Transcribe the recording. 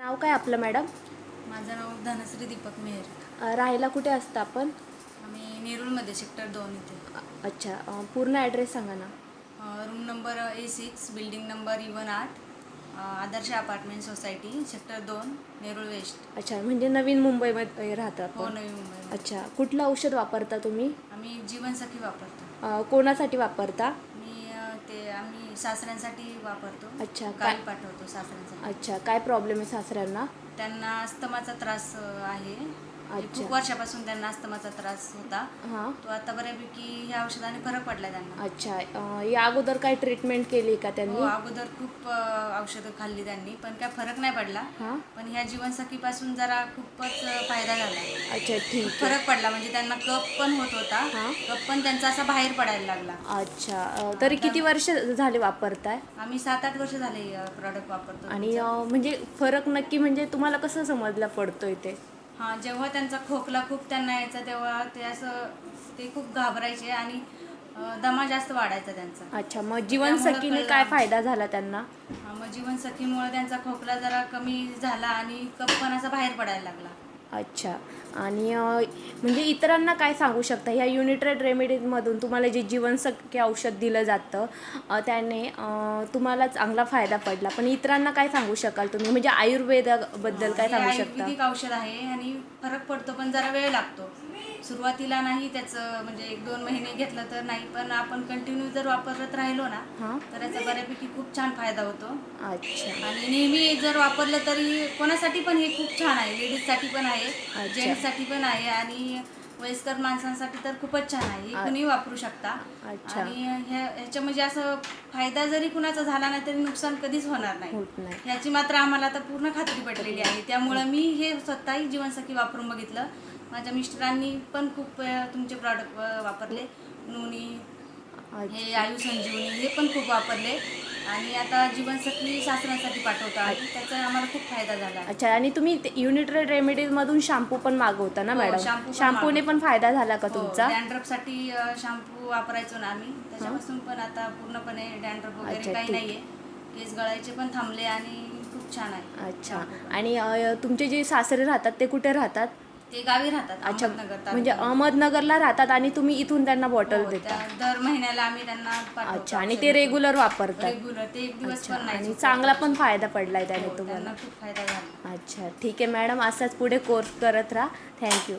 नाव काय आपलं मॅडम? माझं नाव धनश्री दीपक मेहर. राहायला कुठे असतं आपण? आम्ही नेरूळमध्ये सेक्टर 2 इथे. अच्छा, पूर्ण ॲड्रेस सांगा ना. Room number A6, building number E18, Adarsh apartment society, sector 2, Nerul west. अच्छा, म्हणजे नवीन मुंबईमध्ये राहता हो, आपण? नवी मुंबई. अच्छा, कुठलं औषध वापरता तुम्ही? आम्ही जीवनसखी वापरतो. कोणासाठी वापरता? आम्ही सासऱ्यांसाठी वापरतो. अच्छा, गावी पाठवतो सासऱ्यांसाठी. अच्छा, काय प्रॉब्लेम आहे सासऱ्यांना? त्यांना अस्थमाचा त्रास आहे. अच्छा. खूप वर्षापासून त्यांना अस्थमाचा त्रास होता. हां. तो आता बऱ्यापैकी ह्या औषधाने फरक पडला त्यांना. अच्छा, या अगोदर काय ट्रीटमेंट केली का हो, त्यांनी? अगोदर खूप औषधं खाल्ली त्यांनी, पण काय फरक नाही पडला. हां. पण ह्या जीवनसखीपासून जरा खूपच फायदा झाला. अच्छा, ठीक आहे. फरक पडला, म्हणजे त्यांना कफ पण होत होता. हां. कफ पण त्यांचा असा बाहेर पडायला लागला. अच्छा, तरी किती वर्ष झाले वापरताय? आम्ही 7-8 वर्ष झाले प्रॉडक्ट वापरतो. आणि म्हणजे फरक नक्की म्हणजे तुम्हाला कसं समजला पडतोय ते? हां, जेव्हा त्यांचा खोकला खूप त्यांना यायचा तेव्हा ते खूप घाबरायचे आणि दमा जास्त वाढायचा त्यांचा. अच्छा, मग जीवनसखीने काय फायदा झाला त्यांना? मग जीवनसखीमुळे त्यांचा खोकला जरा कमी झाला आणि कफ पण असा बाहेर पडायला लागला. अच्छा, आणि म्हणजे इतरांना काय सांगू शकता ह्या युनिट्रेड रेमेडीजमधून तुम्हाला जे जीवनसखी औषध दिलं जातं त्याने तुम्हाला चांगला फायदा पडला, पण इतरांना काय सांगू शकाल तुम्ही, म्हणजे आयुर्वेदाबद्दल काय हे सांगू शकता? आयुर्वेदिक औषध आहे आणि फरक पडतो, पण जरा वेळ लागतो. सुरुवातीला नाही त्याचं, म्हणजे 1-2 महिने घेतलं तर नाही, पण आपण कंटिन्यू जर वापरत राहिलो ना हां. तर याचा बऱ्यापैकी खूप छान फायदा होतो. अच्छा. आणि नेहमी जर वापरलं तरी कोणासाठी पण हे खूप छान आहे. लेडीजसाठी पण आहे, अच्छा. जेंट्ससाठी पण आहे आणि वयस्कर माणसांसाठी तर खूपच छान आहे. हे कुणीही वापरू शकता. अच्छा. आणि ह्याच्या म्हणजे असं फायदा जरी कुणाचा झाला नाही तरी नुकसान कधीच होणार नाही. होत नाही. ह्याची मात्र आम्हाला आता पूर्ण खात्री पटलेली आहे. त्यामुळं मी हे स्वतःही जीवनसखी वापरून बघितलं. माझ्या मिस्टरांनी पण खूप तुमचे प्रॉडक्ट वापरले. नोनी, हे आयु संजीवनी, हे पण खूप वापरले आणि आता जीवनसखी सासऱ्यांसाठी पाठवतो आणि त्याचा आम्हाला खूप फायदा झाला. अच्छा, आणि तुम्ही युनिट्रेड रेमेडीजमधून शॅम्पू पण मागवता ना हो, मॅडम? शॅम्पू पण शॅम्पूने पण फायदा झाला का तुमचा? डॅन्ड्रफसाठी शॅम्पू वापरायचो ना आम्ही, त्याच्यापासून पण आता पूर्णपणे डॅन्ड्रफ वगैरे अच्छा, काही ठीक. नाहीये. केस गळायचे पण थांबले आणि खूप छान आहे. अच्छा, shampoo पण. आणि तुमचे जे सासरे राहतात ते कुठे राहतात? ते गावी राहतात, अच्छा, अहमदनगर म्हणजे तालुक्यामध्ये. अहमदनगरला राहतात आणि तुम्ही इथून त्यांना बॉटल हो, देता? दर महिन्याला आम्ही त्यांना पाठवतो. अच्छा, आणि औषध ते देतो. रेग्युलर वापरतात? रेग्युलर, ते एक दिवस अच्छा, पण नाही आणि चुकवत. चांगला पण फायदा पडलाय त्याने हो, तुम्हाला? त्यांना खूप फायदा झाला. अच्छा, ठीक आहे मॅडम, असाच पुढे कोर्स करत राहा. थँक्यू.